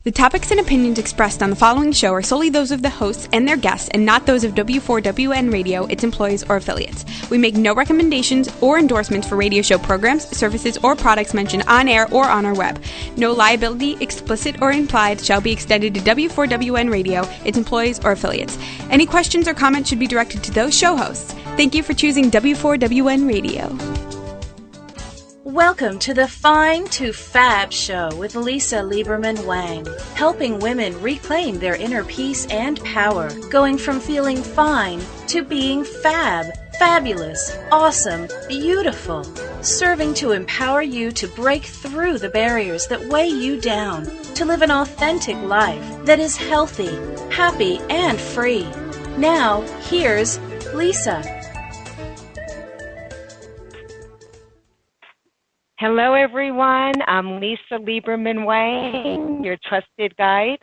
The topics and opinions expressed on the following show are solely those of the hosts and their guests and not those of W4WN Radio, its employees, or affiliates. We make no recommendations or endorsements for radio show programs, services, or products mentioned on air or on our web. No liability, explicit or implied, shall be extended to W4WN Radio, its employees, or affiliates. Any questions or comments should be directed to those show hosts. Thank you for choosing W4WN Radio. Welcome to the Fine to Fab show with Lisa Lieberman-Wang, helping women reclaim their inner peace and power, going from feeling fine to being fab, fabulous, awesome, beautiful, serving to empower you to break through the barriers that weigh you down, to live an authentic life that is healthy, happy, and free. Now, here's Lisa. Hello, everyone. I'm Lisa Lieberman-Wang, your trusted guide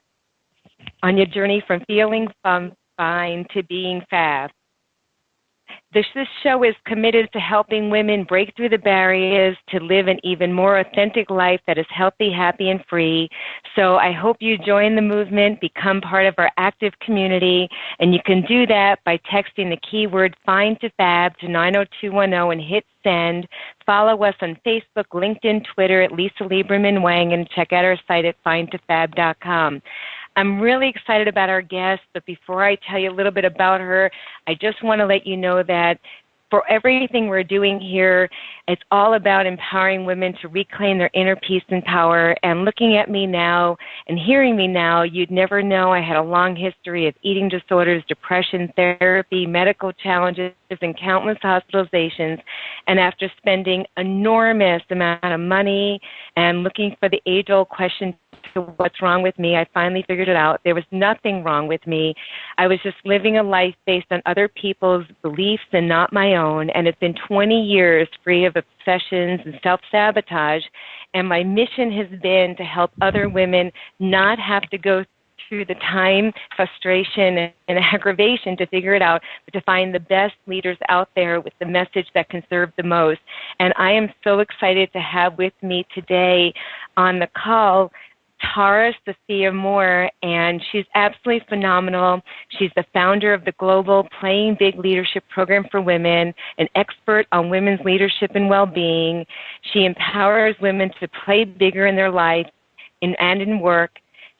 on your journey from feeling fine to being fab. This show is committed to helping women break through the barriers to live an even more authentic life that is healthy, happy, and free. So I hope you join the movement, become part of our active community, and you can do that by texting the keyword FINE to FAB to 90210 and hit send. Follow us on Facebook, LinkedIn, Twitter at Lisa Lieberman-Wang, and check out our site at finetofab.com. I'm really excited about our guest, but before I tell you a little bit about her, I just want to let you know that for everything we're doing here, it's all about empowering women to reclaim their inner peace and power. And looking at me now and hearing me now, you'd never know I had a long history of eating disorders, depression, therapy, medical challenges, and countless hospitalizations. And after spending enormous amount of money and looking for the age-old question, to what's wrong with me, I finally figured it out. There was nothing wrong with me. I was just living a life based on other people's beliefs and not my own. And it's been 20 years free of obsessions and self-sabotage. And my mission has been to help other women not have to go through the time, frustration, and aggravation to figure it out, but to find the best leaders out there with the message that can serve the most. And I am so excited to have with me today on the call Sophia Mohr, and she's absolutely phenomenal. She's the founder of the global Playing Big Leadership Program for Women, an expert on women's leadership and well-being. She empowers women to play bigger in their life and in work.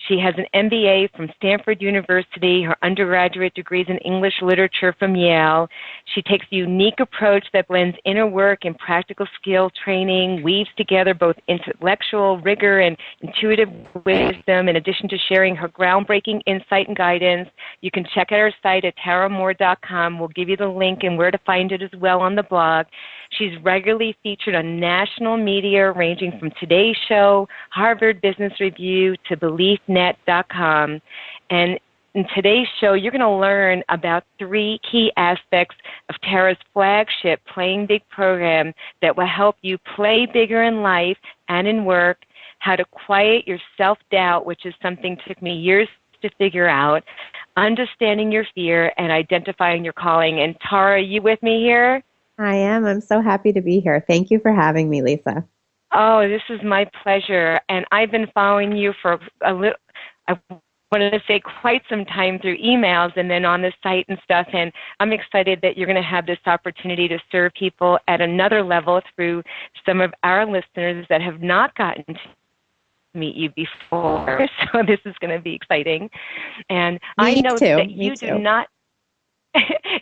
She has an MBA from Stanford University, her undergraduate degrees in English literature from Yale. She takes a unique approach that blends inner work and practical skill training, weaves together both intellectual rigor and intuitive wisdom, in addition to sharing her groundbreaking insight and guidance. You can check out her site at taramohr.com. We'll give you the link and where to find it as well on the blog. She's regularly featured on national media ranging from Today's Show, Harvard Business Review, to BeliefNet.com. And in today's show, you're going to learn about 3 key aspects of Tara's flagship Playing Big program that will help you play bigger in life and in work, how to quiet your self-doubt, which is something that took me years to figure out, understanding your fear, and identifying your calling. And Tara, are you with me here? I am. I'm so happy to be here. Thank you for having me, Lisa. Oh, this is my pleasure. And I've been following you for I wanted to say quite some time through emails and then on the site and stuff. And I'm excited that you're going to have this opportunity to serve people at another level through some of our listeners that have not gotten to meet you before. So this is going to be exciting. And I know that you do not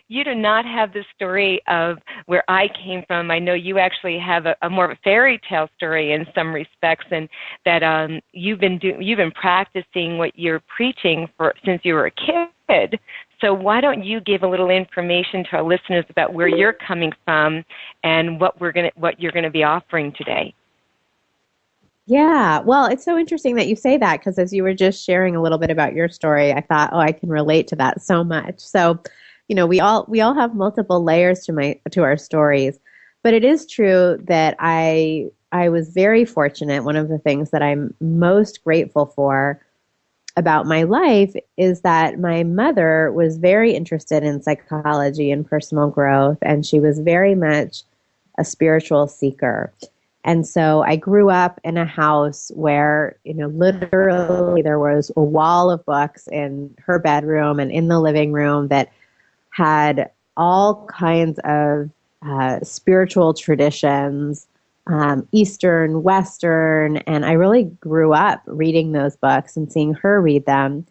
you do not have the story of where I came from. I know you actually have a more of a fairy tale story in some respects, and that you've been practicing what you're preaching since you were a kid. So why don't you give a little information to our listeners about where you're coming from and what you're gonna be offering today? Yeah, well, it's so interesting that you say that, because as you were just sharing a little bit about your story, I thought, I can relate to that so much. So, we all have multiple layers to our stories, but it is true that I was very fortunate. One of the things that I'm most grateful for about my life is that my mother was very interested in psychology and personal growth, and she was very much a spiritual seeker. And so I grew up in a house where, literally there was a wall of books in her bedroom and in the living room that had all kinds of spiritual traditions, Eastern, Western, and I really grew up reading those books and seeing her read them.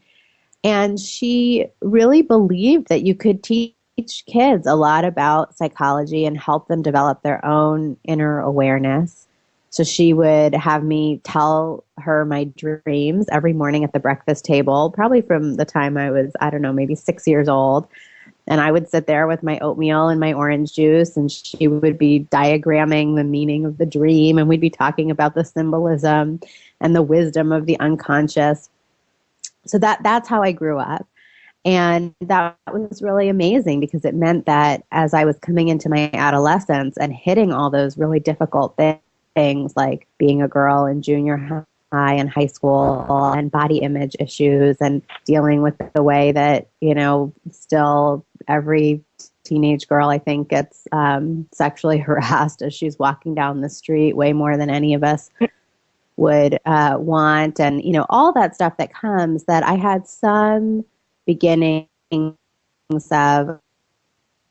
And she really believed that you could teach kids a lot about psychology and help them develop their own inner awareness. So she would have me tell her my dreams every morning at the breakfast table, probably from the time I was, I don't know, maybe 6 years old. And I would sit there with my oatmeal and my orange juice, and she would be diagramming the meaning of the dream, and we'd be talking about the symbolism and the wisdom of the unconscious. So that's how I grew up. And that was really amazing because it meant that as I was coming into my adolescence and hitting all those really difficult things like being a girl in junior high and high school and body image issues and dealing with the way that, still every teenage girl, I think, gets sexually harassed as she's walking down the street way more than any of us would want. And, all that stuff that comes, that I had some beginnings of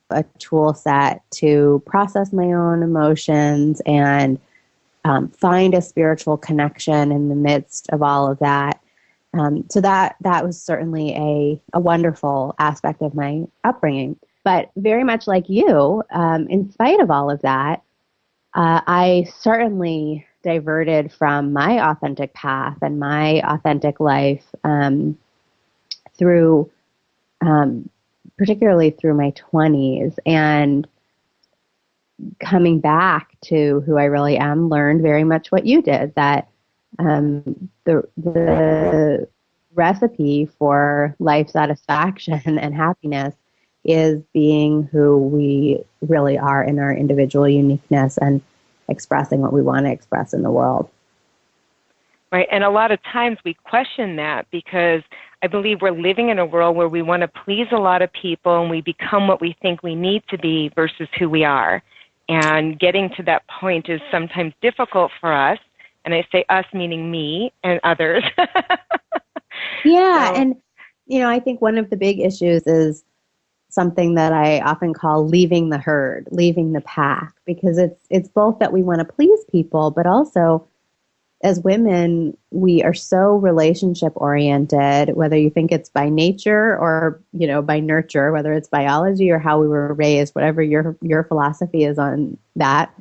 a tool set to process my own emotions and find a spiritual connection in the midst of all of that. So that was certainly a wonderful aspect of my upbringing. But very much like you, in spite of all of that, I certainly diverted from my authentic path and my authentic life through, particularly through my 20s, and coming back to who I really am, learned very much what you did, that the recipe for life satisfaction and happiness is being who we really are in our individual uniqueness and expressing what we want to express in the world. Right, and a lot of times we question that because I believe we're living in a world where we want to please a lot of people and we become what we think we need to be versus who we are. And getting to that point is sometimes difficult for us. And I say us meaning me and others. Yeah, so. And, I think one of the big issues is something that I often call leaving the herd, leaving the pack, because it's both that we want to please people, but also as women, we are so relationship oriented, whether you think it's by nature or, by nurture, whether it's biology or how we were raised, whatever your philosophy is on that.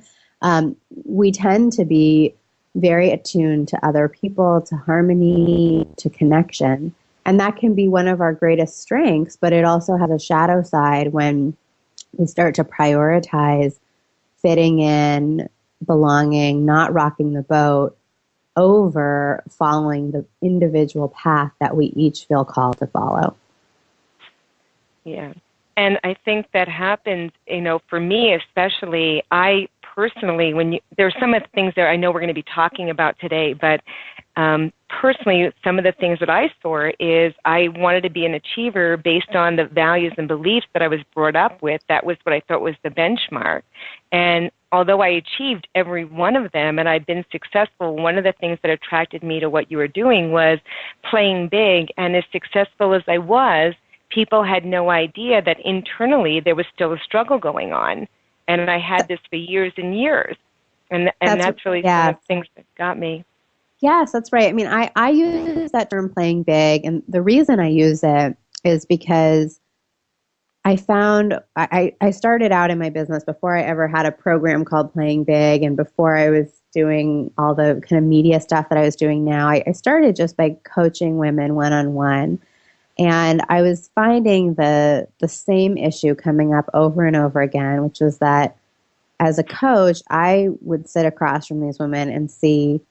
We tend to be very attuned to other people, to harmony, to connection. And that can be one of our greatest strengths, but it also has a shadow side when we start to prioritize fitting in, belonging, not rocking the boat, over following the individual path that we each feel called to follow. Yeah. And I think that happens, for me especially, I personally, there's some of the things that I know we're going to be talking about today, but personally, some of the things that I saw is I wanted to be an achiever based on the values and beliefs that I was brought up with. That was what I thought was the benchmark. And although I achieved every one of them and I've been successful, one of the things that attracted me to what you were doing was playing big. And as successful as I was, people had no idea that internally there was still a struggle going on. And I had this for years and years. And that's really some of the things that got me. Yes, that's right. I mean, I use that term playing big, and the reason I use it is because I found I started out in my business before I ever had a program called Playing Big, and before I was doing all the kind of media stuff that I was doing now. I started just by coaching women one-on-one, and I was finding the same issue coming up over and over again, which was that as a coach, I would sit across from these women and see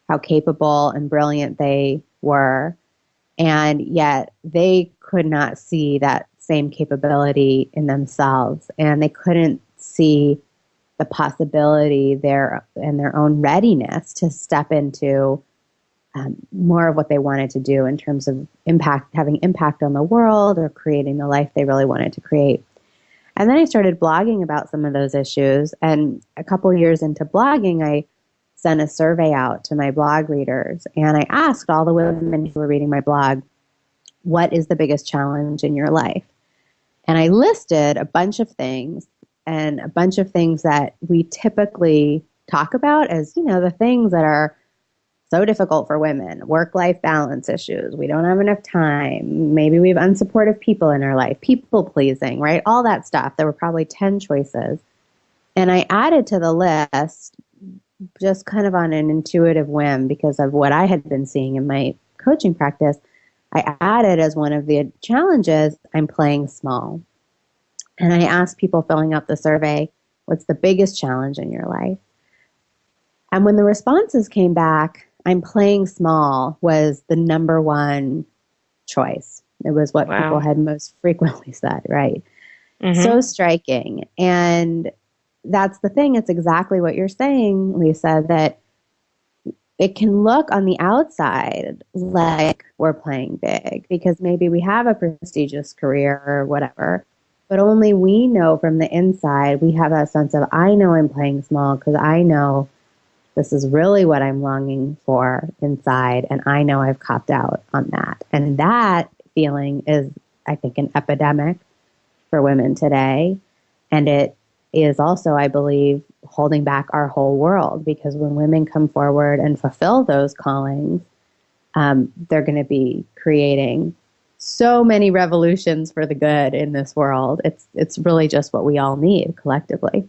how capable and brilliant they were, and yet they could not see that same capability in themselves, and they couldn't see the possibility there and their own readiness to step into more of what they wanted to do in terms of having impact on the world or creating the life they really wanted to create. And then I started blogging about some of those issues, and a couple years into blogging, I sent a survey out to my blog readers, and I asked all the women who were reading my blog, what is the biggest challenge in your life? And I listed a bunch of things, and a bunch of things that we typically talk about as, the things that are so difficult for women. Work-life balance issues. We don't have enough time. Maybe we have unsupportive people in our life. People-pleasing, right? All that stuff. There were probably 10 choices. And I added to the list, just kind of on an intuitive whim because of what I had been seeing in my coaching practice, I added as one of the challenges, I'm playing small. And I asked people filling out the survey, what's the biggest challenge in your life? And when the responses came back, I'm playing small was the number one choice. It was what people had most frequently said, right? Mm-hmm. So striking. And that's the thing. It's exactly what you're saying, Lisa, that it can look on the outside like we're playing big because maybe we have a prestigious career or whatever, but only we know from the inside, we have that sense of, I know I'm playing small because I know this is really what I'm longing for inside, and I know I've copped out on that. And that feeling is, I think, an epidemic for women today. And it is also, I believe, holding back our whole world because when women come forward and fulfill those callings, they're going to be creating so many revolutions for the good in this world. It's really just what we all need collectively.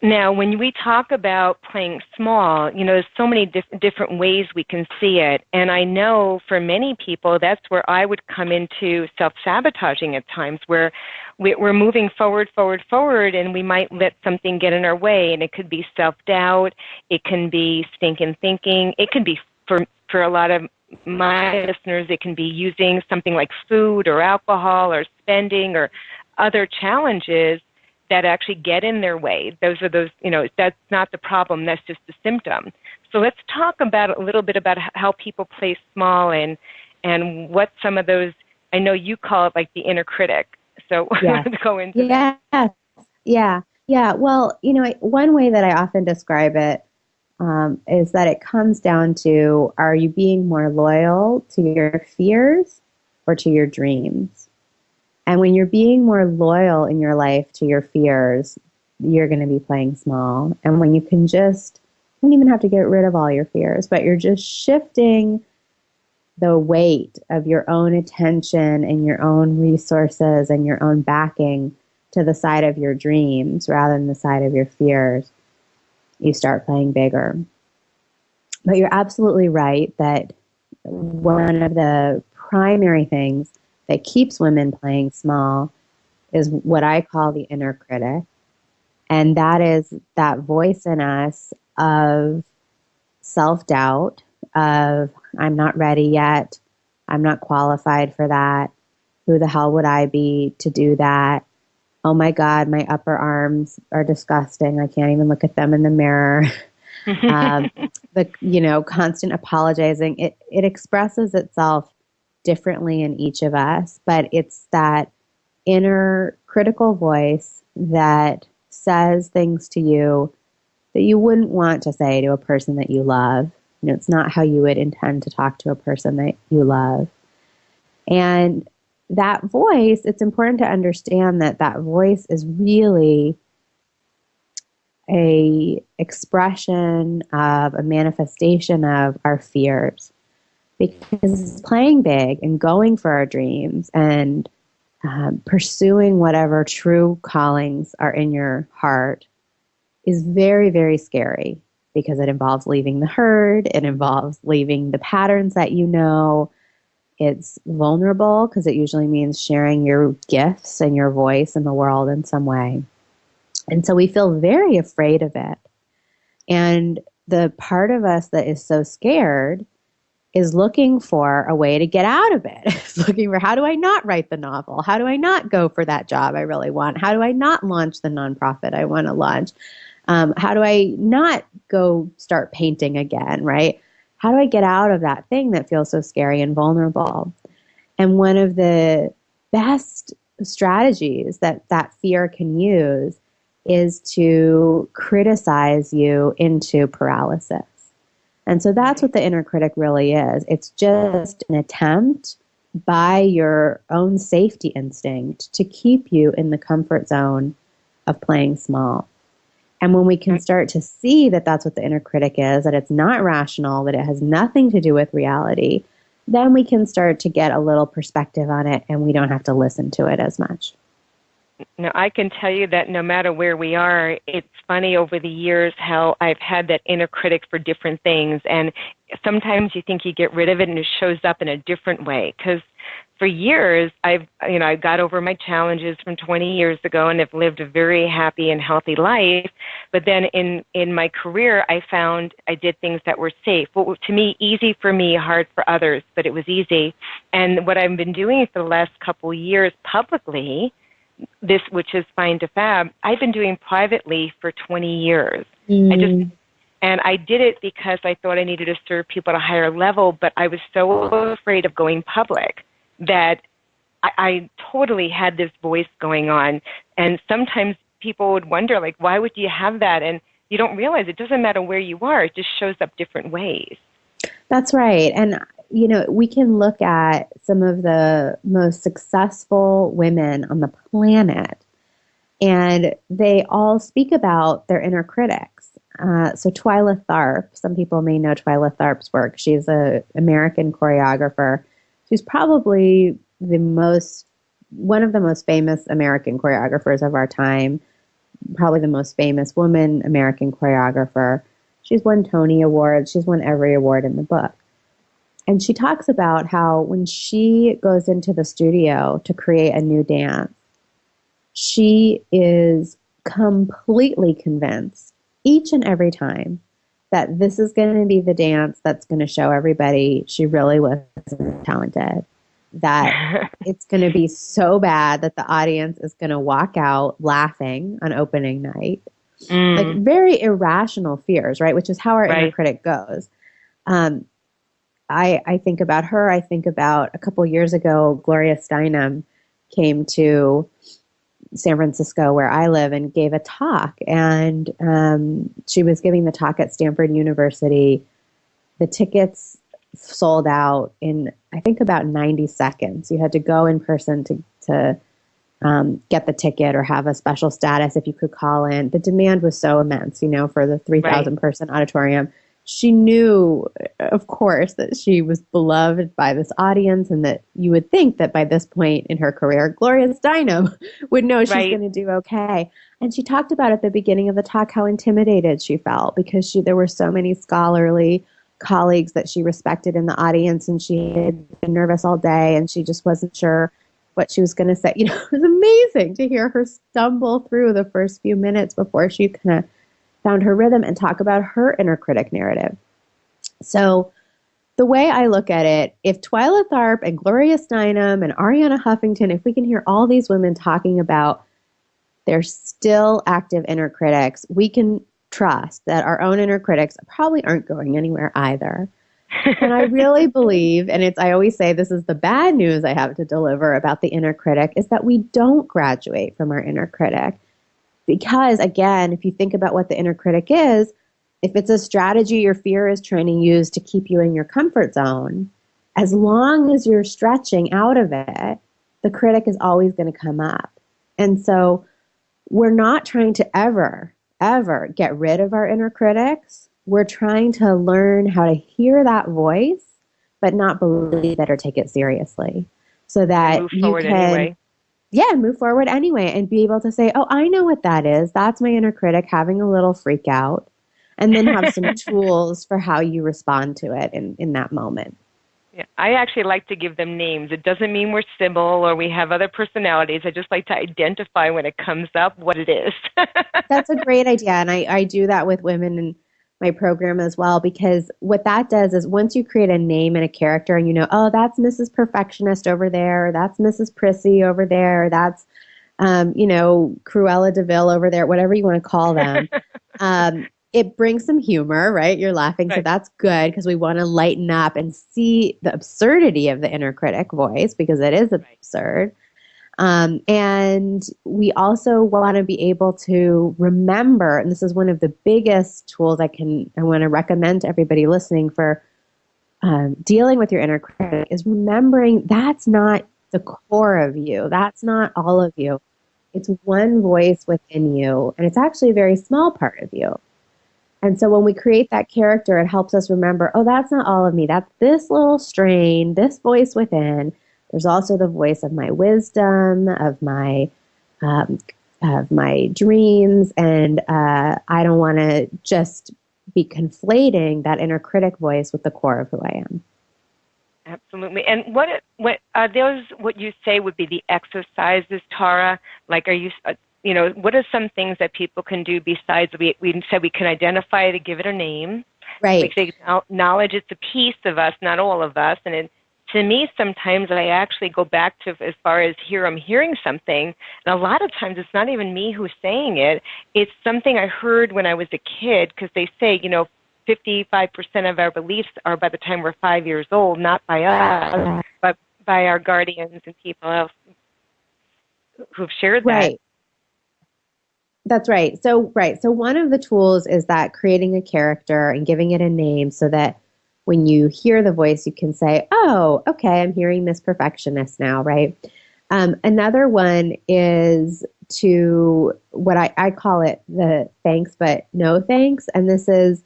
Now, when we talk about playing small, there's so many different ways we can see it. And I know for many people, that's where I would come into self-sabotaging at times, where we're moving forward, and we might let something get in our way. And it could be self-doubt. It can be stinking thinking. It can be, for a lot of my listeners, it can be using something like food or alcohol or spending or other challenges that actually get in their way. That's not the problem, that's just the symptom. So let's talk about a little bit about how people play small and what some of those, I know you call it like the inner critic. So let's go into that. Yeah. Well, one way that I often describe it is that it comes down to, are you being more loyal to your fears or to your dreams? And when you're being more loyal in your life to your fears, you're going to be playing small. And when you can you don't even have to get rid of all your fears, but you're just shifting the weight of your own attention and your own resources and your own backing to the side of your dreams rather than the side of your fears, you start playing bigger. But you're absolutely right that one of the primary things that keeps women playing small is what I call the inner critic. And that is that voice in us of self-doubt, of I'm not ready yet, I'm not qualified for that, who the hell would I be to do that? Oh my God, my upper arms are disgusting. I can't even look at them in the mirror. The constant apologizing, it expresses itself differently in each of us, but it's that inner critical voice that says things to you that you wouldn't want to say to a person that you love. It's not how you would intend to talk to a person that you love. And that voice, it's important to understand that voice is really a expression of a manifestation of our fears. Because playing big and going for our dreams and pursuing whatever true callings are in your heart is very, very scary because it involves leaving the herd. It involves leaving the patterns that you know. It's vulnerable because it usually means sharing your gifts and your voice in the world in some way. And so we feel very afraid of it. And the part of us that is so scared is looking for a way to get out of it. It's looking for, how do I not write the novel? How do I not go for that job I really want? How do I not launch the nonprofit I want to launch? How do I not go start painting again, right? How do I get out of that thing that feels so scary and vulnerable? And one of the best strategies that fear can use is to criticize you into paralysis. And so that's what the inner critic really is. It's just an attempt by your own safety instinct to keep you in the comfort zone of playing small. And when we can start to see that that's what the inner critic is, that it's not rational, that it has nothing to do with reality, then we can start to get a little perspective on it and we don't have to listen to it as much. Now, I can tell you that no matter where we are, it's funny over the years how I've had that inner critic for different things. And sometimes you think you get rid of it and it shows up in a different way. Because for years, I got over my challenges from 20 years ago and have lived a very happy and healthy life. But then in my career, I found I did things that were safe. Well, to me, easy for me, hard for others, but it was easy. And what I've been doing for the last couple of years publicly, this, which is Fine to Fab, I've been doing privately for 20 years. And I did it because I thought I needed to serve people at a higher level, but I was so afraid of going public that I totally had this voice going on. And sometimes people would wonder, like, why would you have that? And you don't realize it doesn't matter where you are. It just shows up different ways. That's right. And we can look at some of the most successful women on the planet, and they all speak about their inner critics. So Twyla Tharp, some people may know Twyla Tharp's work. She's an American choreographer. She's probably one of the most famous American choreographers of our time, probably the most famous woman American choreographer. She's won Tony Awards. She's won every award in the book. And she talks about how when she goes into the studio to create a new dance, she is completely convinced each and every time that this is going to be the dance that's going to show everybody she really was talented, that it's going to be so bad that the audience is going to walk out laughing on opening night. Like very irrational fears, right? Which is how our inner critic goes. I think about her. I think about a couple years ago, Gloria Steinem came to San Francisco, where I live, and gave a talk. And she was giving the talk at Stanford University. The tickets sold out in, I think, about 90 seconds. You had to go in person to get the ticket or have a special status if you could call in. The demand was so immense, for the 3,000 person auditorium. She knew, of course, that she was beloved by this audience, and that you would think that by this point in her career, Gloria Steinem would know she's going to do okay. And she talked about at the beginning of the talk how intimidated she felt because there were so many scholarly colleagues that she respected in the audience, and she had been nervous all day, and she just wasn't sure what she was going to say. It was amazing to hear her stumble through the first few minutes before she kind of found her rhythm and talk about her inner critic narrative. So the way I look at it, if Twyla Tharp and Gloria Steinem and Ariana Huffington, if we can hear all these women talking about their still active inner critics, we can trust that our own inner critics probably aren't going anywhere either. And I really believe, and I always say this is the bad news I have to deliver about the inner critic, is that we don't graduate from our inner critic. Because, again, if you think about what the inner critic is, if it's a strategy your fear is trying to use to keep you in your comfort zone, as long as you're stretching out of it, the critic is always going to come up. And so we're not trying to ever get rid of our inner critics. We're trying to learn how to hear that voice, but not believe it or take it seriously. So that move forward anyway. Yeah, move forward anyway and be able to say, oh, I know what that is. That's my inner critic having a little freak out. And then have some tools for how you respond to it in that moment. Yeah, I actually like to give them names. It doesn't mean we're Sybil or we have other personalities. I just like to identify when it comes up what it is. That's a great idea. And I do that with women in my program as well, because what that does is once you create a name and a character and oh, that's Mrs. Perfectionist over there, or that's Mrs. Prissy over there, or that's, Cruella DeVille over there, whatever you want to call them. It brings some humor, right? You're laughing, so that's good because we want to lighten up and see the absurdity of the inner critic voice because it is absurd. And we also want to be able to remember, and this is one of the biggest tools I want to recommend to everybody listening for dealing with your inner critic, is remembering that's not the core of you. That's not all of you. It's one voice within you, and it's actually a very small part of you. And so when we create that character, it helps us remember, oh, that's not all of me. That's this little strain, this voice within. There's also the voice of my wisdom, of my dreams, and I don't want to just be conflating that inner critic voice with the core of who I am. Absolutely. And what are those? What you say would be the exercises, Tara? Like, are you? What are some things that people can do besides we said we can identify it, to give it a name, right? Like they acknowledge it's a piece of us, not all of us, and to me, sometimes I actually go back to as far as I'm hearing something, and a lot of times it's not even me who's saying it. It's something I heard when I was a kid, because they say, 55% of our beliefs are by the time we're 5 years old, not by us, but by our guardians and people else who've shared that. Right. That's right. So one of the tools is that creating a character and giving it a name, so that when you hear the voice, you can say, oh, okay, I'm hearing this perfectionist now, right? Another one is to what I call it the thanks but no thanks. And this is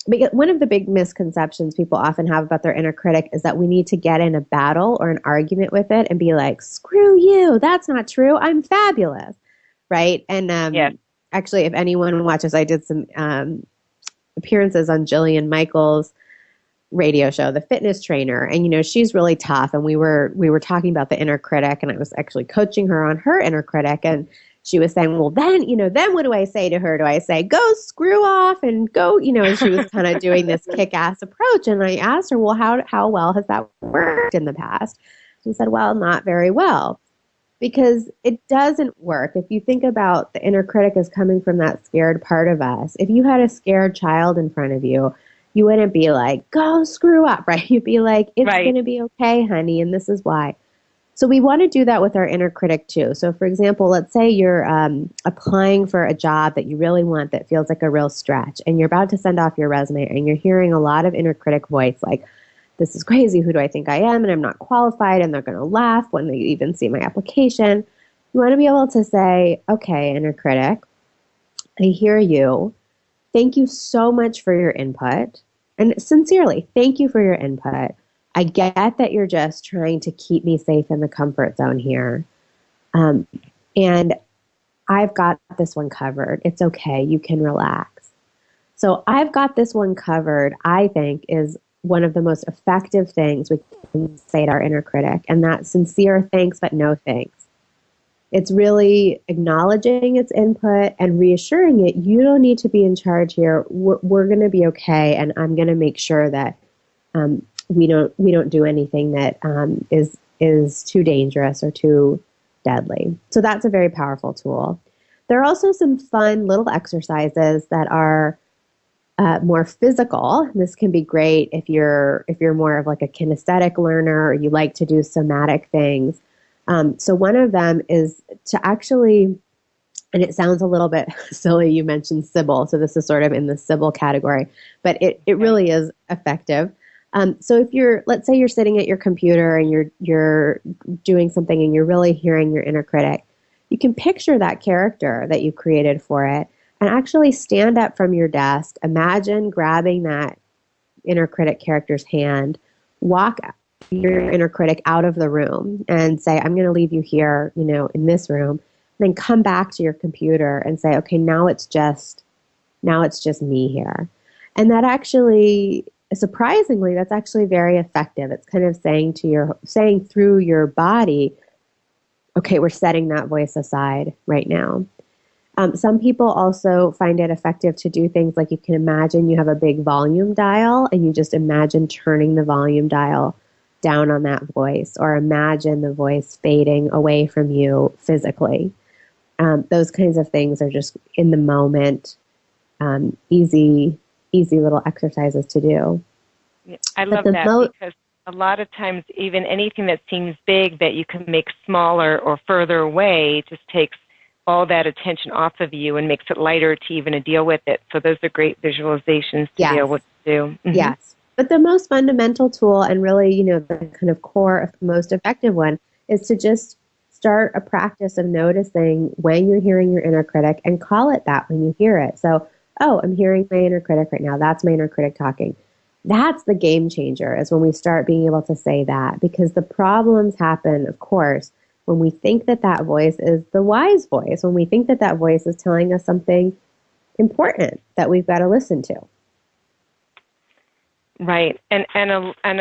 because one of the big misconceptions people often have about their inner critic is that we need to get in a battle or an argument with it and be like, screw you, that's not true, I'm fabulous, right? And yes. Actually, if anyone watches, I did some appearances on Jillian Michaels' radio show, The Fitness Trainer, and she's really tough, and we were talking about the inner critic, and I was actually coaching her on her inner critic, and she was saying, well, then what do I say to her? Do I say, go screw off and go, and she was kind of doing this kick-ass approach, and I asked her, well, how well has that worked in the past? She said, well, not very well, because it doesn't work. If you think about the inner critic as coming from that scared part of us, if you had a scared child in front of you, you wouldn't be like, go screw up, right? You'd be like, it's right. going to be okay, honey, and this is why. So we want to do that with our inner critic too. So for example, let's say you're applying for a job that you really want that feels like a real stretch, and you're about to send off your resume, and you're hearing a lot of inner critic voice like, this is crazy, who do I think I am, and I'm not qualified, and they're going to laugh when they even see my application. You want to be able to say, okay, inner critic, I hear you. Thank you so much for your input. And sincerely, thank you for your input. I get that you're just trying to keep me safe in the comfort zone here. And I've got this one covered. It's okay. You can relax. So I've got this one covered, I think, is one of the most effective things we can say to our inner critic, and that's sincere thanks but no thanks. It's really acknowledging its input and reassuring it, you don't need to be in charge here. We're going to be okay, and I'm going to make sure that we don't do anything that is too dangerous or too deadly. So that's a very powerful tool. There are also some fun little exercises that are more physical. This can be great if you're more of like a kinesthetic learner, or you like to do somatic things. So one of them is to actually, and it sounds a little bit silly, you mentioned Sybil, so this is sort of in the Sybil category, but it really is effective. So if let's say you're sitting at your computer and you're doing something and you're really hearing your inner critic, you can picture that character that you created for it and actually stand up from your desk. Imagine grabbing that inner critic character's hand, walk your inner critic out of the room and say, I'm going to leave you here, in this room. Then come back to your computer and say, okay, now it's just me here. And that actually, surprisingly, that's actually very effective. It's kind of saying through your body, okay, we're setting that voice aside right now. Some people also find it effective to do things like, you can imagine you have a big volume dial and you just imagine turning the volume dial down on that voice, or imagine the voice fading away from you physically. Those kinds of things are just in the moment, easy little exercises to do. I love that because a lot of times even anything that seems big that you can make smaller or further away just takes all that attention off of you and makes it lighter to even deal with it. So those are great visualizations to be able to do. Mm-hmm. Yes. But the most fundamental tool, and really, the kind of core of the most effective one, is to just start a practice of noticing when you're hearing your inner critic and call it that when you hear it. So, oh, I'm hearing my inner critic right now. That's my inner critic talking. That's the game changer, is when we start being able to say that, because the problems happen, of course, when we think that that voice is the wise voice, when we think that that voice is telling us something important that we've got to listen to. Right. And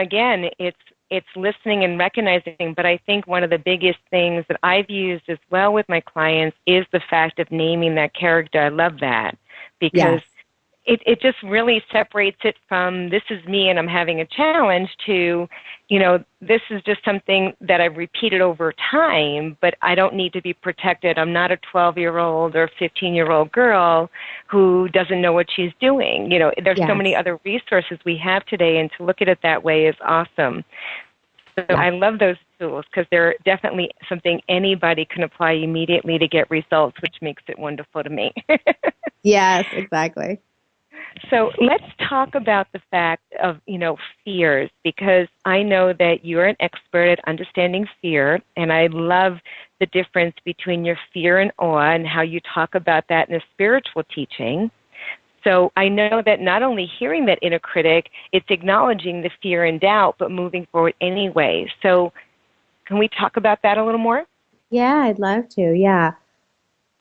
again, it's listening and recognizing, but I think one of the biggest things that I've used as well with my clients is the fact of naming that character. I love that, because it just really separates it from this is me and I'm having a challenge to, this is just something that I've repeated over time, but I don't need to be protected. I'm not a 12-year-old or 15-year-old girl who doesn't know what she's doing. There's so many other resources we have today, and to look at it that way is awesome. So I love those tools because they're definitely something anybody can apply immediately to get results, which makes it wonderful to me. Yes, exactly. So let's talk about the fact of, fears, because I know that you're an expert at understanding fear, and I love the difference between your fear and awe and how you talk about that in a spiritual teaching. So I know that not only hearing that inner critic, it's acknowledging the fear and doubt, but moving forward anyway. So can we talk about that a little more? Yeah, I'd love to. Yeah.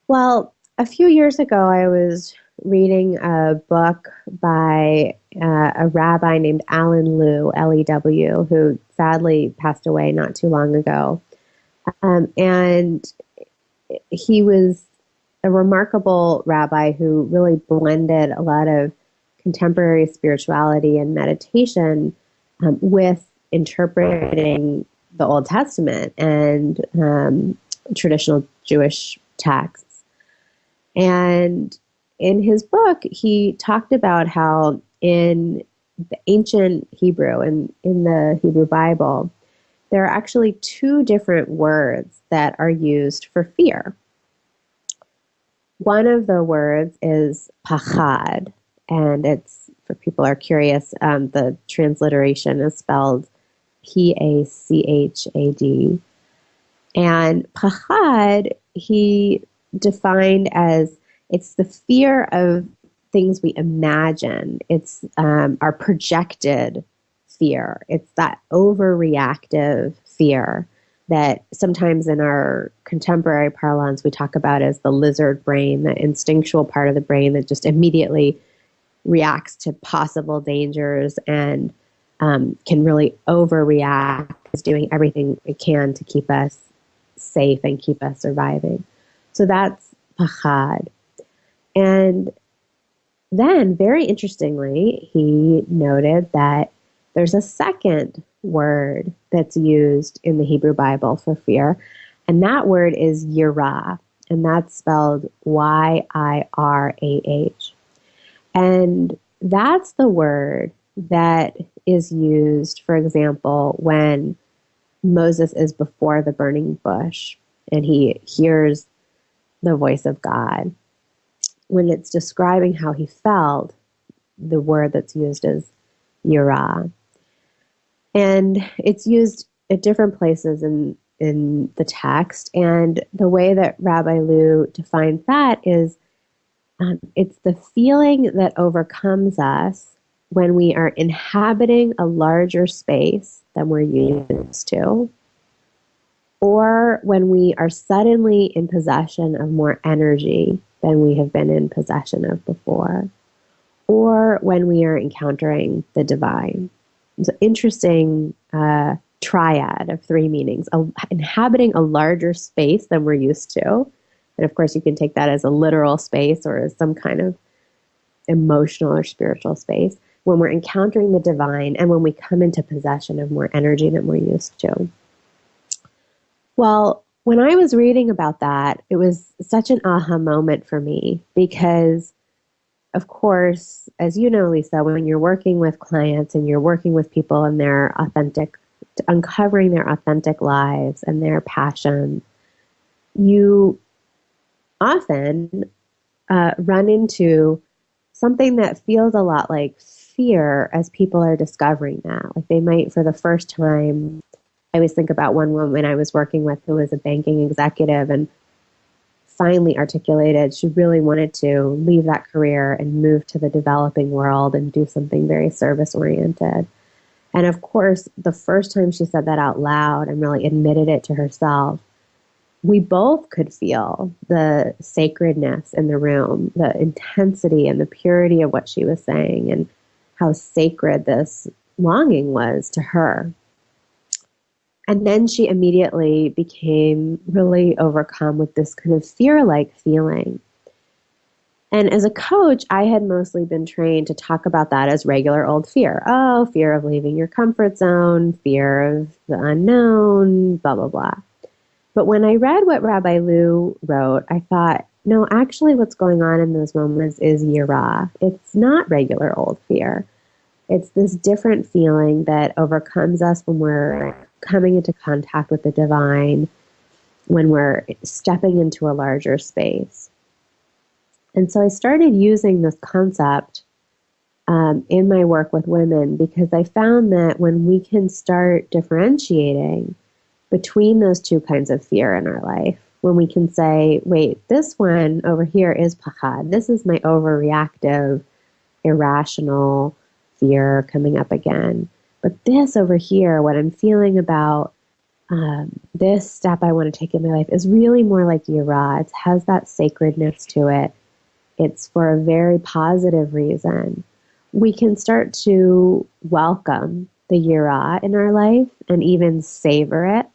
Well, a few years ago, I was reading a book by a rabbi named Alan Lew, L-E-W, who sadly passed away not too long ago. And he was a remarkable rabbi who really blended a lot of contemporary spirituality and meditation with interpreting the Old Testament and traditional Jewish texts. And in his book, he talked about how in the ancient Hebrew and in the Hebrew Bible, there are actually two different words that are used for fear. One of the words is pachad, and it's, for people who are curious, the transliteration is spelled P-A-C-H-A-D. And pachad, he defined as it's the fear of things we imagine. It's our projected fear. It's that overreactive fear that sometimes in our contemporary parlance we talk about as the lizard brain, the instinctual part of the brain that just immediately reacts to possible dangers and can really overreact, is doing everything it can to keep us safe and keep us surviving. So that's pachad. And then, very interestingly, he noted that there's a second word that's used in the Hebrew Bible for fear, and that word is yirah, and that's spelled Y-I-R-A-H. And that's the word that is used, for example, when Moses is before the burning bush and he hears the voice of God. When it's describing how he felt, the word that's used is yirah. And it's used at different places in the text. And the way that Rabbi Lew defines that is it's the feeling that overcomes us when we are inhabiting a larger space than we're used to, or when we are suddenly in possession of more energy than we have been in possession of before, or when we are encountering the divine. It's an interesting triad of three meanings. Inhabiting a larger space than we're used to. And of course, you can take that as a literal space or as some kind of emotional or spiritual space. When we're encountering the divine and when we come into possession of more energy than we're used to. Well, when I was reading about that, it was such an aha moment for me because of course, as you know, Lisa, when you're working with clients and you're working with people and their authentic, uncovering their authentic lives and their passion, you often run into something that feels a lot like fear as people are discovering that. Like they might, for the first time, I always think about one woman I was working with who was a banking executive and finally articulated she really wanted to leave that career and move to the developing world and do something very service-oriented. And of course, the first time she said that out loud and really admitted it to herself, we both could feel the sacredness in the room, the intensity and the purity of what she was saying and how sacred this longing was to her. And then she immediately became really overcome with this kind of fear-like feeling. And as a coach, I had mostly been trained to talk about that as regular old fear. Oh, fear of leaving your comfort zone, fear of the unknown, blah, blah, blah. But when I read what Rabbi Lou wrote, I thought, no, actually what's going on in those moments is yirah. It's not regular old fear. It's this different feeling that overcomes us when we're coming into contact with the divine, when we're stepping into a larger space. And so I started using this concept in my work with women because I found that when we can start differentiating between those two kinds of fear in our life, when we can say, wait, this one over here is pachad. This is my overreactive, irrational fear coming up again. But this over here, what I'm feeling about this step I want to take in my life is really more like yirah. It has that sacredness to it. It's for a very positive reason. We can start to welcome the yirah in our life and even savor it.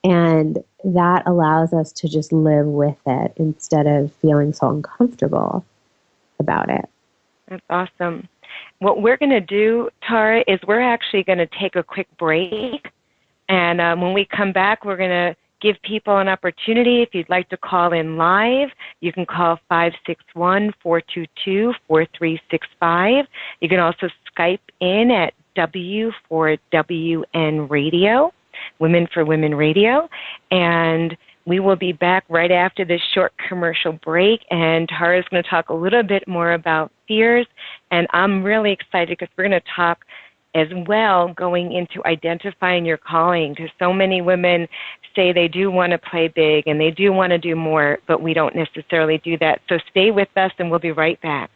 And that allows us to just live with it instead of feeling so uncomfortable about it. That's awesome. What we're going to do, Tara, is we're actually going to take a quick break. And when we come back, we're going to give people an opportunity. If you'd like to call in live, you can call 561-422-4365. You can also Skype in at W4WN Radio, Women for Women Radio. And we will be back right after this short commercial break, and Tara's going to talk a little bit more about fears, and I'm really excited because we're going to talk as well going into identifying your calling, because so many women say they do want to play big and they do want to do more, but we don't necessarily do that. So stay with us, and we'll be right back.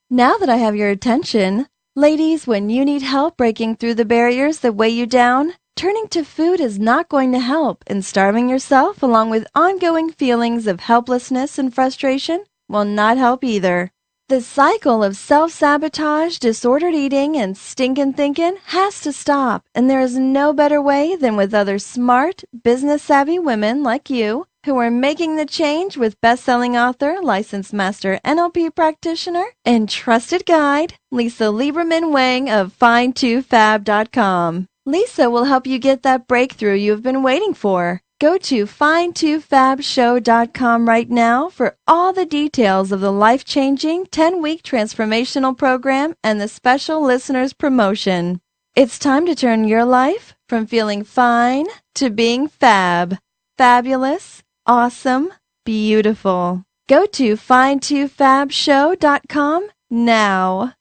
Now that I have your attention, ladies, when you need help breaking through the barriers that weigh you down, turning to food is not going to help, and starving yourself along with ongoing feelings of helplessness and frustration will not help either. The cycle of self-sabotage, disordered eating, and stinkin' thinking has to stop, and there is no better way than with other smart, business-savvy women like you who are making the change with best-selling author, licensed master NLP practitioner, and trusted guide, Lisa Lieberman-Wang of Find2Fab.com. Lisa will help you get that breakthrough you've been waiting for. Go to Find2Fabshow.com right now for all the details of the life-changing 10-week transformational program and the special listeners promotion. It's time to turn your life from feeling fine to being fab. Fabulous, awesome, beautiful. Go to Find2Fabshow.com now.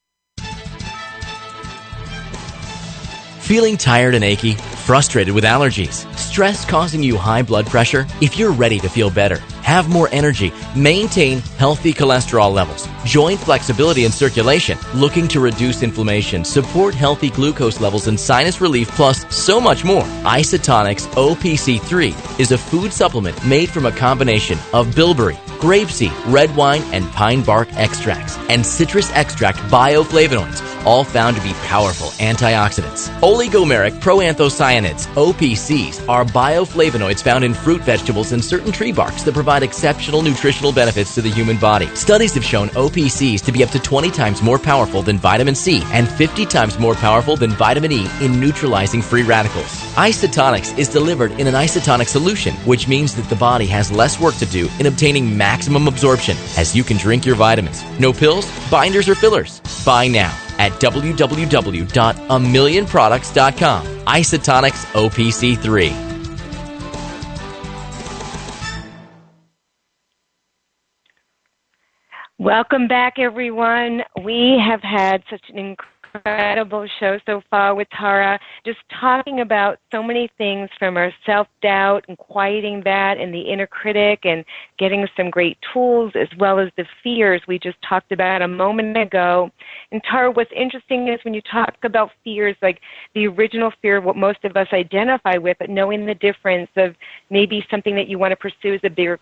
Feeling tired and achy? Frustrated with allergies? Stress causing you high blood pressure? If you're ready to feel better, have more energy, maintain healthy cholesterol levels, joint flexibility and circulation, looking to reduce inflammation, support healthy glucose levels and sinus relief, plus so much more, Isotonics OPC3 is a food supplement made from a combination of bilberry, grapeseed, red wine, and pine bark extracts, and citrus extract bioflavonoids, all found to be powerful antioxidants. Oligomeric proanthocyanins, OPCs, are bioflavonoids found in fruit, vegetables, and certain tree barks that provide exceptional nutritional benefits to the human body. Studies have shown OPCs to be up to 20 times more powerful than vitamin C and 50 times more powerful than vitamin E in neutralizing free radicals. Isotonics is delivered in an isotonic solution, which means that the body has less work to do in obtaining maximum absorption, as you can drink your vitamins. No pills, binders, or fillers. Buy now at www.amillionproducts.com. Isotonics OPC3. Welcome back, everyone. We have had such an incredible show so far with Tara, just talking about so many things from our self-doubt and quieting that and the inner critic and getting some great tools, as well as the fears we just talked about a moment ago. And Tara, what's interesting is when you talk about fears, like the original fear, what most of us identify with, but knowing the difference of maybe something that you want to pursue as a bigger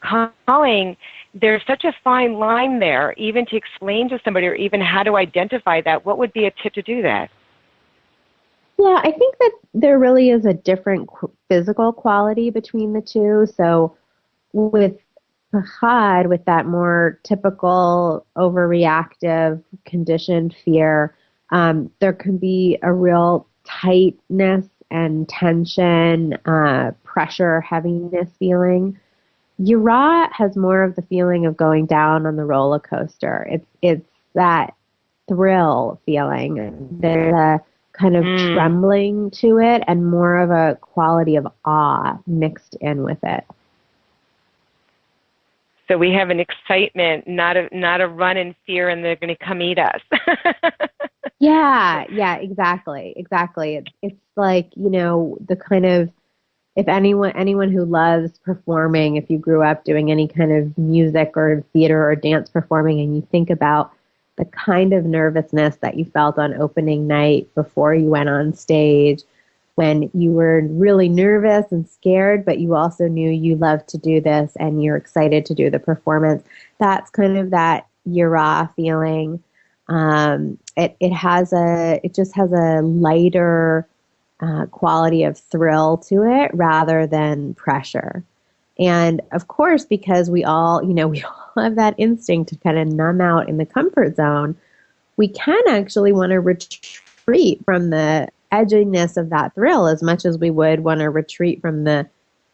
calling, there's such a fine line there, even to explain to somebody or even how to identify that. What would be a tip to do that? Yeah, I think that there really is a different physical quality between the two. So with Fahad, with that more typical overreactive conditioned fear, there can be a real tightness and tension, pressure, heaviness feeling. Yara has more of the feeling of going down on the roller coaster. It's that thrill feeling. There's a kind of trembling to it and more of a quality of awe mixed in with it. So we have an excitement, not a run in fear and they're going to come eat us. Yeah, exactly. It's like, the kind of, if anyone who loves performing, if you grew up doing any kind of music or theater or dance performing, and you think about the kind of nervousness that you felt on opening night before you went on stage, when you were really nervous and scared, but you also knew you loved to do this and you're excited to do the performance, that's kind of that Yara feeling. It just has a lighter quality of thrill to it rather than pressure. And of course, because we all have that instinct to kind of numb out in the comfort zone, we can actually want to retreat from the edginess of that thrill as much as we would want to retreat from the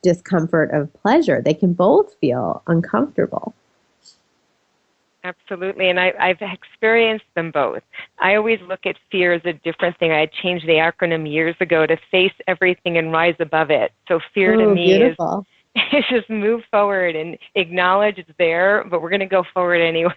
discomfort of pleasure. They can both feel uncomfortable. Absolutely, and I've experienced them both. I always look at fear as a different thing. I changed the acronym years ago to face everything and rise above it. So fear to me beautiful. is just move forward and acknowledge it's there, but we're going to go forward anyway.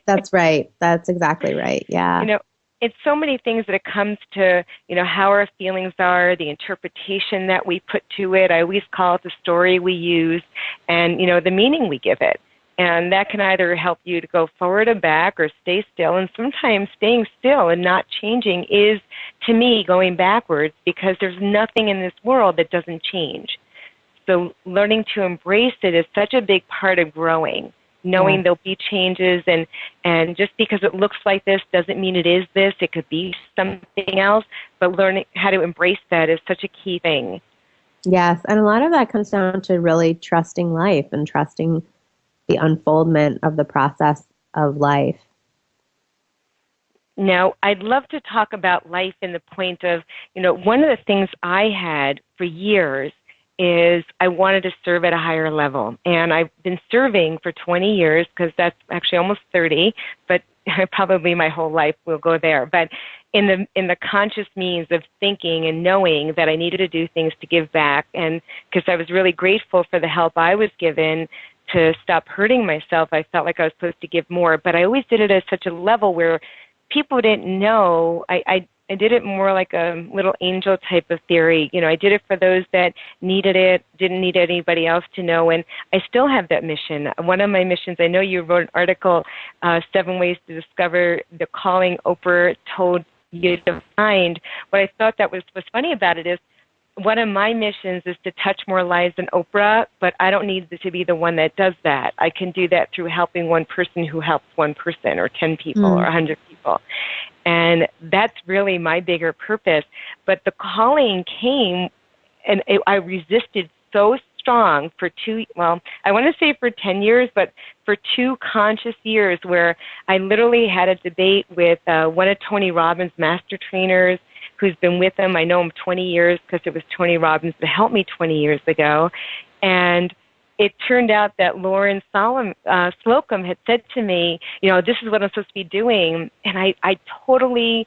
That's right. That's exactly right. Yeah. It's so many things that it comes to, how our feelings are, the interpretation that we put to it. I always call it the story we use and, the meaning we give it. And that can either help you to go forward or back or stay still. And sometimes staying still and not changing is, to me, going backwards because there's nothing in this world that doesn't change. So learning to embrace it is such a big part of growing, knowing there'll be changes. And just because it looks like this doesn't mean it is this. It could be something else. But learning how to embrace that is such a key thing. Yes. And a lot of that comes down to really trusting life and trusting the unfoldment of the process of life. Now, I'd love to talk about life in the point of, one of the things I had for years is I wanted to serve at a higher level. And I've been serving for 20 years because that's actually almost 30, but probably my whole life will go there. But in the conscious means of thinking and knowing that I needed to do things to give back, and because I was really grateful for the help I was given to stop hurting myself, I felt like I was supposed to give more. But I always did it at such a level where people didn't know. I did it more like a little angel type of theory. I did it for those that needed it, didn't need anybody else to know. And I still have that mission. One of my missions, I know you wrote an article, 7 Ways to Discover the Calling Oprah Told You to Find. What I thought that was funny about it is, one of my missions is to touch more lives than Oprah, but I don't need to be the one that does that. I can do that through helping one person who helps one person or 10 people or 100 people. And that's really my bigger purpose. But the calling came, and I resisted so strong for I want to say for 10 years, but for 2 conscious years where I literally had a debate with one of Tony Robbins' master trainers who's been with him. I know him 20 years because it was Tony Robbins that helped me 20 years ago. And it turned out that Lauren Slocum had said to me, this is what I'm supposed to be doing. And I totally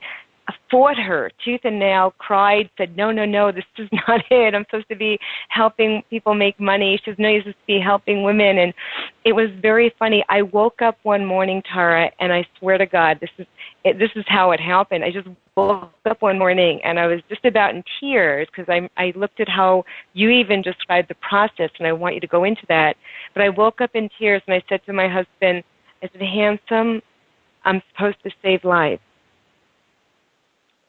fought her tooth and nail, cried, said, no, this is not it. I'm supposed to be helping people make money. She says, no, you're supposed to be helping women. And it was very funny. I woke up one morning, Tara, and I swear to God, this is how it happened. I just woke up one morning, and I was just about in tears because I looked at how you even described the process, and I want you to go into that. But I woke up in tears, and I said to my husband, I said, handsome, I'm supposed to save lives.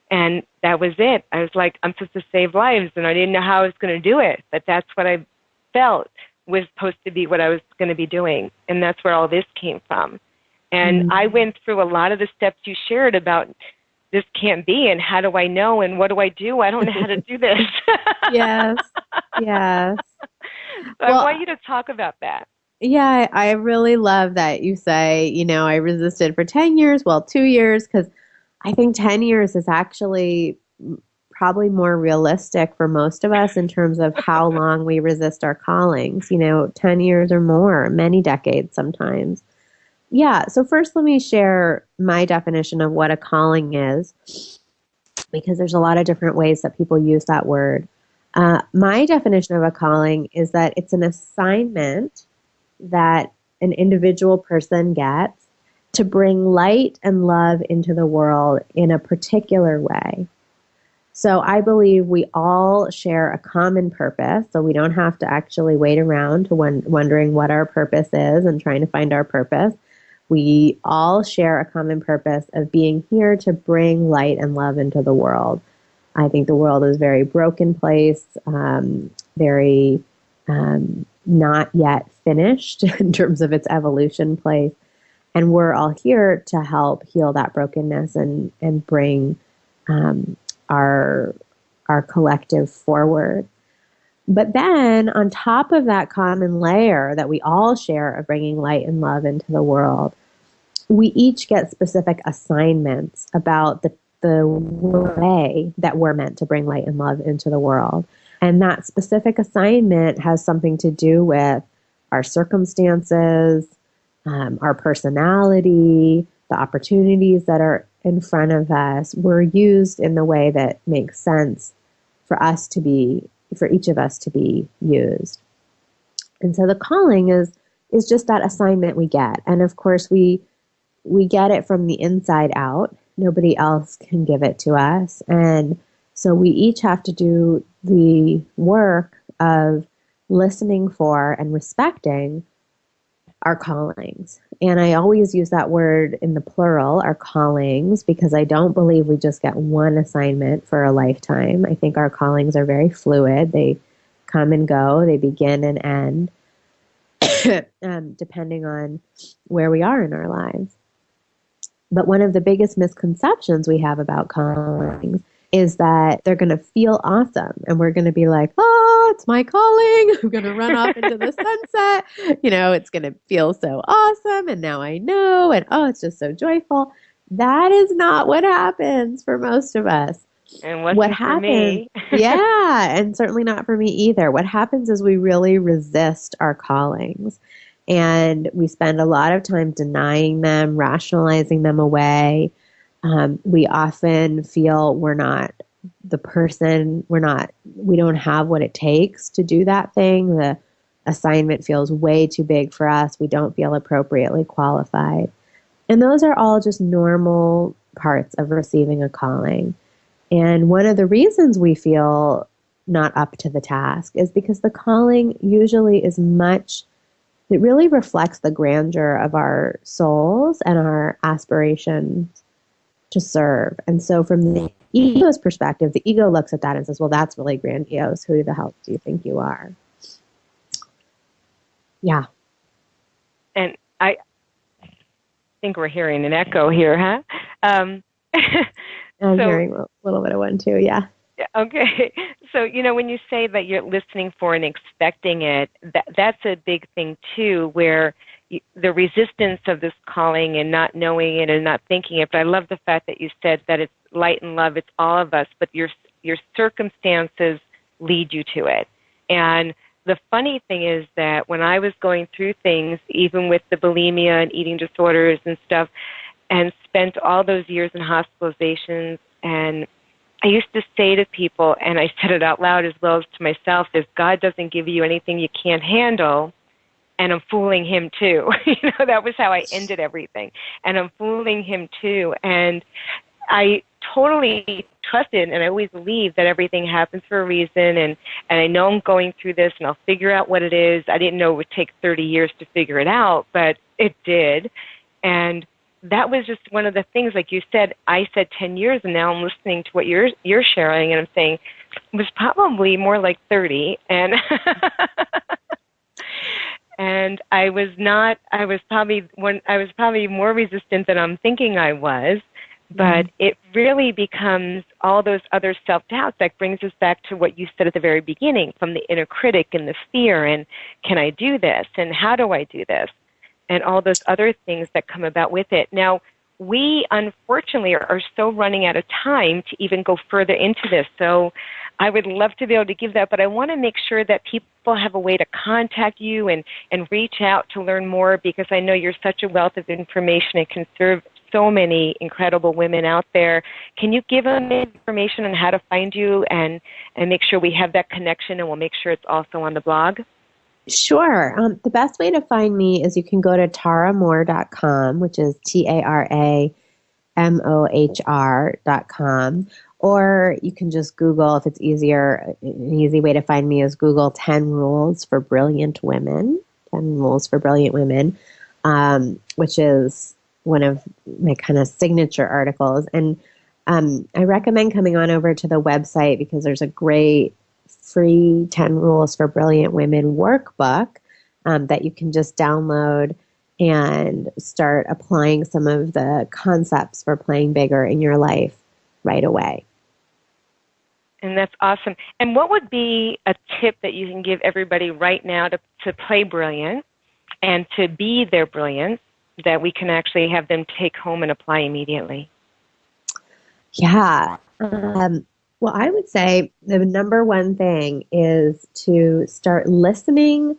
And that was it. I was like, I'm supposed to save lives, and I didn't know how I was going to do it, but that's what I felt was supposed to be what I was going to be doing, and that's where all this came from. And I went through a lot of the steps you shared about this can't be, and how do I know, and what do? I don't know how to do this. Yes. So I want you to talk about that. Yeah, I really love that you say, I resisted for 10 years, 2 years, because I think 10 years is actually probably more realistic for most of us in terms of how long we resist our callings, 10 years or more, many decades sometimes. Yeah, so first let me share my definition of what a calling is, because there's a lot of different ways that people use that word. My definition of a calling is that it's an assignment that an individual person gets to bring light and love into the world in a particular way. So I believe we all share a common purpose, so we don't have to actually wait around to wondering what our purpose is and trying to find our purpose. We all share a common purpose of being here to bring light and love into the world. I think the world is a very broken place, very not yet finished in terms of its evolution place. And we're all here to help heal that brokenness and bring our collective forward. But then on top of that common layer that we all share of bringing light and love into the world, we each get specific assignments about the way that we're meant to bring light and love into the world. And that specific assignment has something to do with our circumstances, our personality, the opportunities that are in front of us. Were used in the way that makes sense for each of us to be used. And so the calling is just that assignment we get. And of course, we get it from the inside out. Nobody else can give it to us. And so we each have to do the work of listening for and respecting our callings. And I always use that word in the plural, our callings, because I don't believe we just get one assignment for a lifetime. I think our callings are very fluid. They come and go. They begin and end, depending on where we are in our lives. But one of the biggest misconceptions we have about callings is that they're going to feel awesome. And we're going to be like, oh, it's my calling. I'm going to run off into the sunset. It's going to feel so awesome. And now I know. And it's just so joyful. That is not what happens for most of us. And what happens, for me. Yeah, and certainly not for me either. What happens is we really resist our callings. And we spend a lot of time denying them, rationalizing them away. We often feel we're not the person, we don't have what it takes to do that thing. The assignment feels way too big for us. We don't feel appropriately qualified. And those are all just normal parts of receiving a calling. And one of the reasons we feel not up to the task is because the calling usually it really reflects the grandeur of our souls and our aspirations to serve. And so from the ego's perspective, the ego looks at that and says, well, that's really grandiose. Who the hell do you think you are? Yeah. And I think we're hearing an echo here, huh? I'm So, hearing a little bit of one too. Yeah. okay. So, when you say that you're listening for and expecting it, that's a big thing too, where the resistance of this calling and not knowing it and not thinking it. But I love the fact that you said that it's light and love, it's all of us, but your circumstances lead you to it. And the funny thing is that when I was going through things, even with the bulimia and eating disorders and stuff, and spent all those years in hospitalizations, and I used to say to people, and I said it out loud as well as to myself, if God doesn't give you anything you can't handle, and I'm fooling him too. That was how I ended everything. And I'm fooling him too. And I totally trusted, and I always believed that everything happens for a reason, and I know I'm going through this, and I'll figure out what it is. I didn't know it would take 30 years to figure it out, but it did. And that was just one of the things, like you said, I said 10 years, and now I'm listening to what you're sharing, and I'm saying it was probably more like 30, and and I was probably more resistant than I'm thinking I was, but it really becomes all those other self-doubts that brings us back to what you said at the very beginning, from the inner critic and the fear, and can I do this, and how do I do this, and all those other things that come about with it. Now, we unfortunately are so running out of time to even go further into this. So I would love to be able to give that, but I want to make sure that people have a way to contact you and reach out to learn more, because I know you're such a wealth of information and can serve so many incredible women out there. Can you give them information on how to find you and make sure we have that connection, and we'll make sure it's also on the blog? Sure. The best way to find me is you can go to taramohr.com, which is TARAMOHR.com, or you can just Google, if it's easier. An easy way to find me is Google 10 Rules for Brilliant Women, 10 Rules for Brilliant Women, which is one of my kind of signature articles. And I recommend coming on over to the website, because there's a great free 10 Rules for Brilliant Women workbook that you can just download and start applying some of the concepts for playing bigger in your life right away. And that's awesome. And what would be a tip that you can give everybody right now to play brilliant and to be their brilliance, that we can actually have them take home and apply immediately? Yeah. Well, I would say the number one thing is to start listening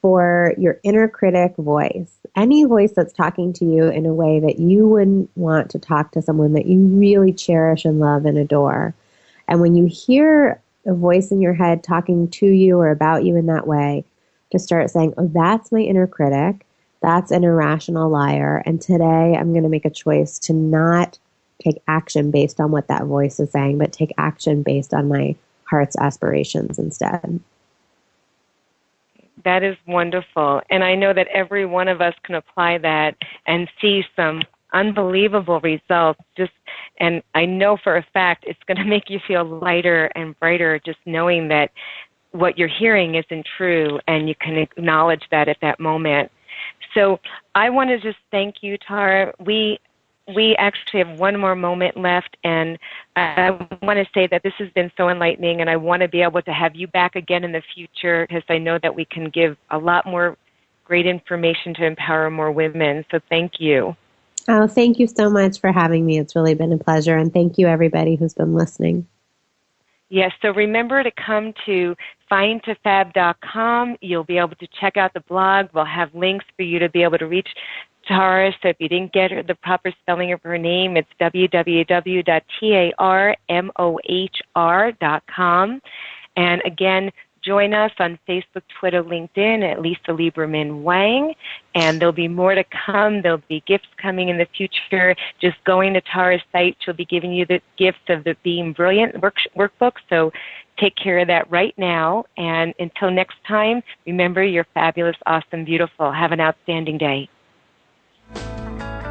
for your inner critic voice. Any voice that's talking to you in a way that you wouldn't want to talk to someone that you really cherish and love and adore. And when you hear a voice in your head talking to you or about you in that way, to start saying, oh, that's my inner critic. That's an irrational liar. And today I'm going to make a choice to not take action based on what that voice is saying, but take action based on my heart's aspirations instead. That is wonderful. And I know that every one of us can apply that and see some unbelievable results. And I know for a fact it's going to make you feel lighter and brighter, just knowing that what you're hearing isn't true, and you can acknowledge that at that moment. So I want to just thank you, Tara. We actually have one more moment left, and I want to say that this has been so enlightening, and I want to be able to have you back again in the future, because I know that we can give a lot more great information to empower more women. So thank you. Oh, thank you so much for having me. It's really been a pleasure, and thank you everybody who's been listening. Yes, so remember to come to findtofab.com. You'll be able to check out the blog. We'll have links for you to be able to reach Tara. So if you didn't get the proper spelling of her name, it's www.tarmohr.com. And again, join us on Facebook, Twitter, LinkedIn at Lisa Lieberman-Wang. And there'll be more to come. There'll be gifts coming in the future. Just going to Tara's site, she'll be giving you the gifts of the Being Brilliant workbook. So take care of that right now. And until next time, remember, you're fabulous, awesome, beautiful. Have an outstanding day.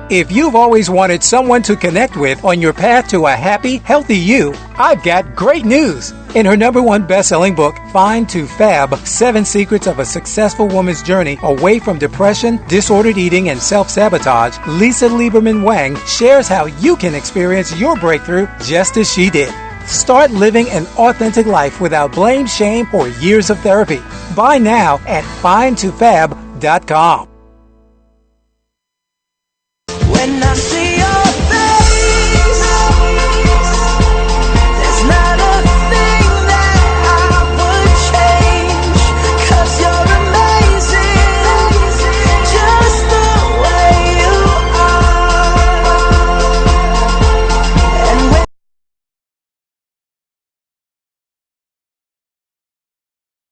If you've always wanted someone to connect with on your path to a happy, healthy you, I've got great news. In her #1 best-selling book, Find to Fab, 7 Secrets of a Successful Woman's Journey Away from Depression, Disordered Eating, and Self-Sabotage, Lisa Lieberman-Wang shares how you can experience your breakthrough just as she did. Start living an authentic life without blame, shame, or years of therapy. Buy now at findtofab.com. When I see your